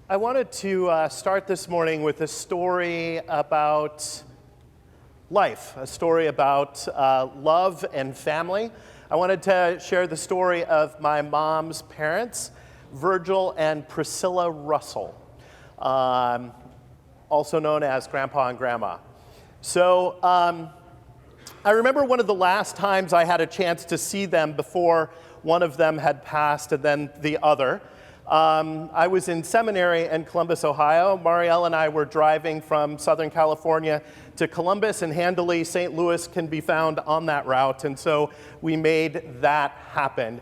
I wanted to start this morning with a story about life, a story about love and family. I wanted to share the story of my mom's parents, Virgil and Priscilla Russell, also known as Grandpa and Grandma. So I remember one of the last times I had a chance to see them before one of them had passed and then the other. I was in seminary in Columbus, Ohio. Marielle and I were driving from Southern California to Columbus, and handily St. Louis can be found on that route, and so we made that happen.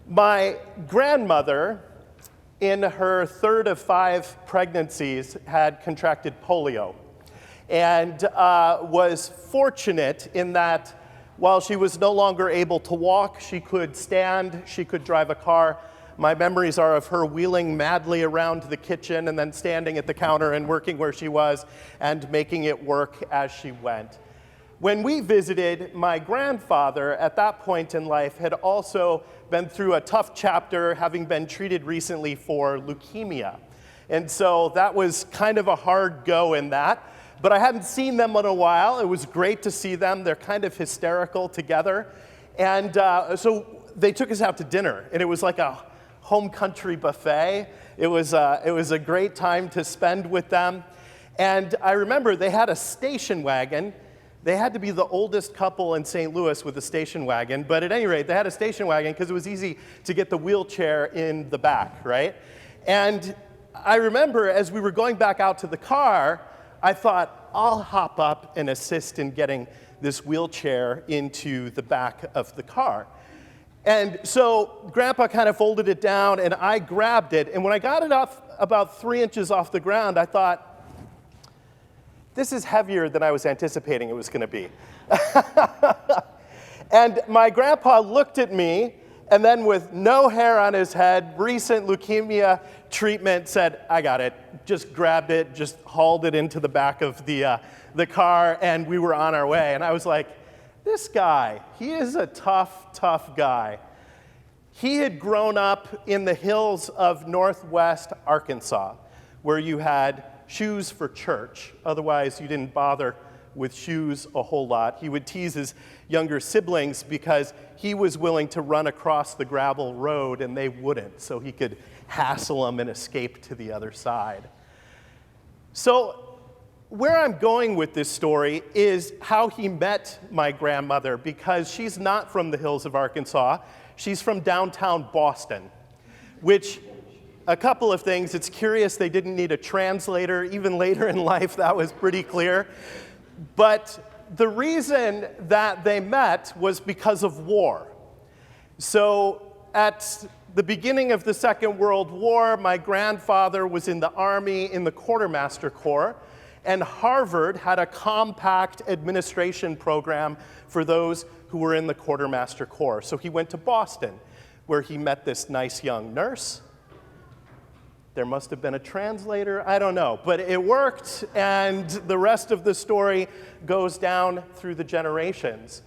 My grandmother, in her third of 5 pregnancies, had contracted polio, and was fortunate in that while she was no longer able to walk, she could stand, she could drive a car. My memories are of her wheeling madly around the kitchen and then standing at the counter and working where she was and making it work as she went. When we visited, my grandfather at that point in life had also been through a tough chapter, having been treated recently for leukemia. And so that was kind of a hard go in that. But I hadn't seen them in a while. It was great to see them. They're kind of hysterical together. And so they took us out to dinner, and it was like a home country buffet. It was a great time to spend with them. And I remember they had a station wagon. They had to be the oldest couple in St. Louis with a station wagon, but at any rate, they had a station wagon because it was easy to get the wheelchair in the back, right? And I remember as we were going back out to the car, I thought, I'll hop up and assist in getting this wheelchair into the back of the car. And so Grandpa kind of folded it down, and I grabbed it. And when I got it off about 3 inches off the ground, I thought, this is heavier than I was anticipating it was going to be. And my grandpa looked at me, and then with no hair on his head, recent leukemia treatment, said, I got it. Just grabbed it, just hauled it into the back of the car, and we were on our way. And I was like, this guy, he is a tough guy. He had grown up in the hills of northwest Arkansas, where you had shoes for church. Otherwise, you didn't bother with shoes a whole lot. He would tease his younger siblings because he was willing to run across the gravel road and they wouldn't, so he could hassle them and escape to the other side. So where I'm going with this story is how he met my grandmother, because she's not from the hills of Arkansas. She's from downtown Boston, which, a couple of things. It's curious they didn't need a translator. Even later in life, that was pretty clear. But the reason that they met was because of war. So at the beginning of the Second World War, my grandfather was in the Army in the Quartermaster Corps, and Harvard had a compact administration program for those who were in the Quartermaster Corps. So he went to Boston, where he met this nice young nurse. There must have been a translator, I don't know, but it worked, and the rest of the story goes down through the generations.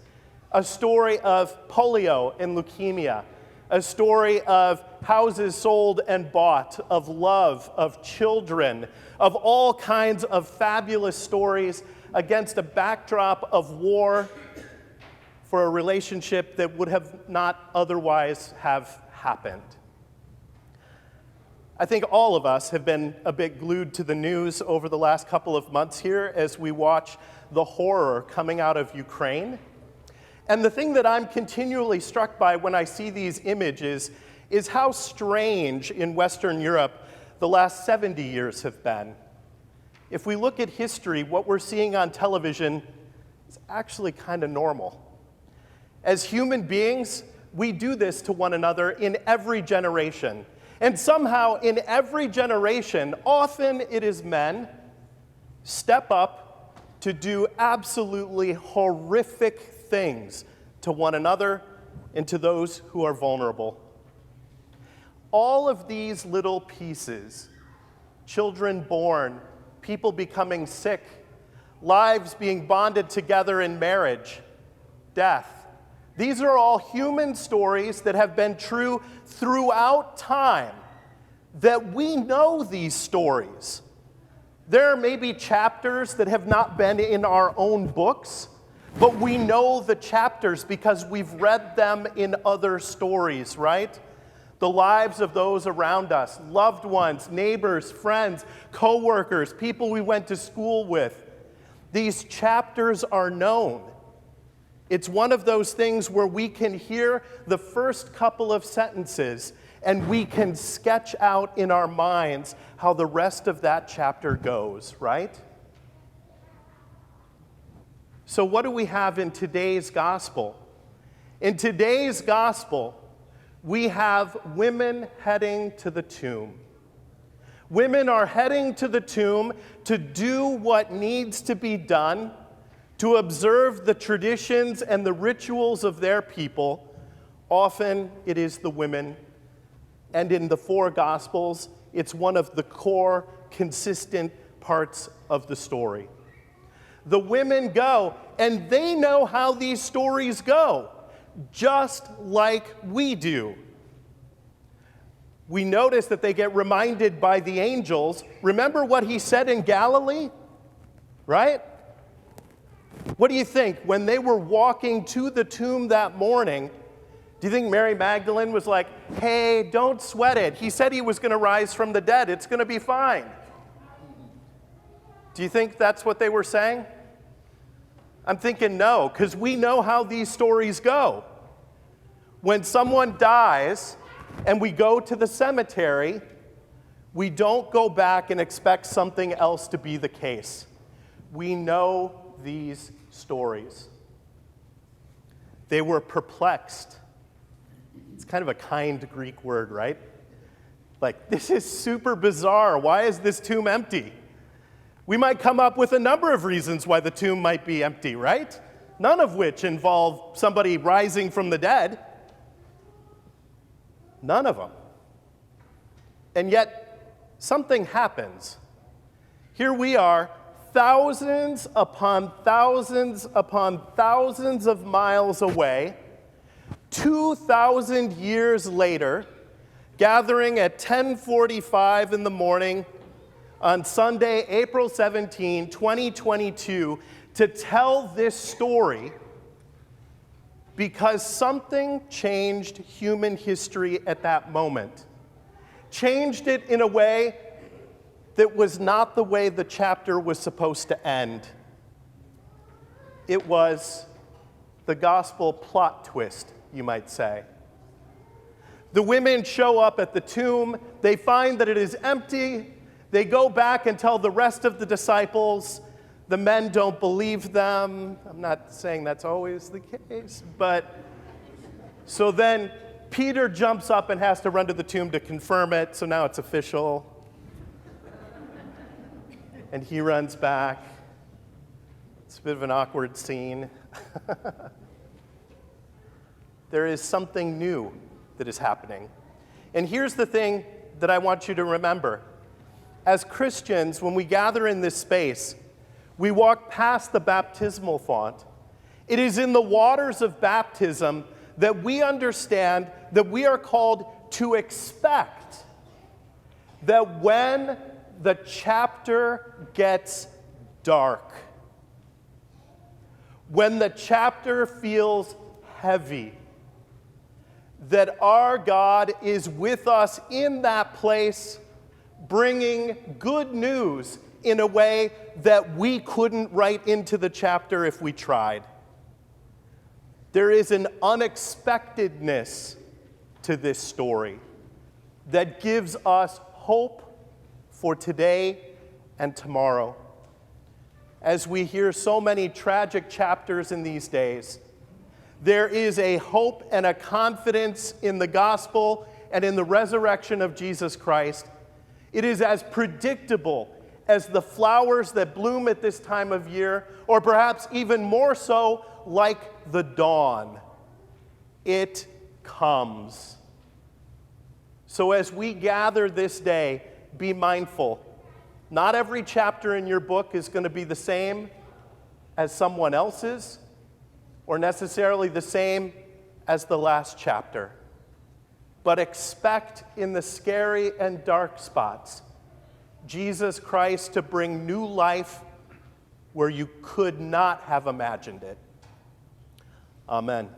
A story of polio and leukemia, a story of houses sold and bought, of love, of children, of all kinds of fabulous stories against a backdrop of war for a relationship that would have not otherwise have happened. I think all of us have been a bit glued to the news over the last couple of months here as we watch the horror coming out of Ukraine. And the thing that I'm continually struck by when I see these images is how strange in Western Europe the last 70 years have been. If we look at history, what we're seeing on television is actually kind of normal. As human beings, we do this to one another in every generation. And somehow in every generation, often it is men, step up to do absolutely horrific things to one another and to those who are vulnerable. All of these little pieces, children born, people becoming sick, lives being bonded together in marriage, death, these are all human stories that have been true throughout time. that we know these stories. There may be chapters that have not been in our own books, but we know the chapters because we've read them in other stories, right? The lives of those around us, loved ones, neighbors, friends, co-workers, people we went to school with. These chapters are known. It's one of those things where we can hear the first couple of sentences and we can sketch out in our minds how the rest of that chapter goes, right? So what do we have in today's gospel? In today's gospel, we have women heading to the tomb. Women are heading to the tomb to do what needs to be done, to observe the traditions and the rituals of their people. Often it is the women. And in the four Gospels, it's one of the core, consistent parts of the story. The women go, and they know how these stories go, just like we do. We notice that they get reminded by the angels. Remember what he said in Galilee? Right? What do you think? When they were walking to the tomb that morning, do you think Mary Magdalene was like, hey, don't sweat it. He said he was going to rise from the dead. It's going to be fine. Do you think that's what they were saying? I'm thinking no, because we know how these stories go. When someone dies and we go to the cemetery, we don't go back and expect something else to be the case. We know these stories. They were perplexed. It's kind of a kind Greek word, right? Like, this is super bizarre. Why is this tomb empty? We might come up with a number of reasons why the tomb might be empty, right? None of which involve somebody rising from the dead. None of them. And yet, something happens. Here we are, thousands upon thousands upon thousands of miles away, 2,000 years later, gathering at 10:45 in the morning on Sunday, April 17, 2022, to tell this story because something changed human history at that moment. Changed it in a way that was not the way the chapter was supposed to end. It was the gospel plot twist, you might say. The women show up at the tomb. They find that it is empty. They go back and tell the rest of the disciples. The men don't believe them. I'm not saying that's always the case, but so then Peter jumps up and has to run to the tomb to confirm it, so now it's official. And he runs back. It's a bit of an awkward scene. There is something new that is happening. And here's the thing that I want you to remember. As Christians, when we gather in this space, we walk past the baptismal font. It is in the waters of baptism that we understand that we are called to expect that when the chapter gets dark, when the chapter feels heavy, that our God is with us in that place, bringing good news in a way that we couldn't write into the chapter if we tried. There is an unexpectedness to this story that gives us hope for today and tomorrow. As we hear so many tragic chapters in these days, there is a hope and a confidence in the gospel and in the resurrection of Jesus Christ. It is as predictable as the flowers that bloom at this time of year, or perhaps even more so, like the dawn. It comes. So as we gather this day, be mindful. Not every chapter in your book is going to be the same as someone else's, or necessarily the same as the last chapter. but expect in the scary and dark spots Jesus Christ to bring new life where you could not have imagined it. Amen.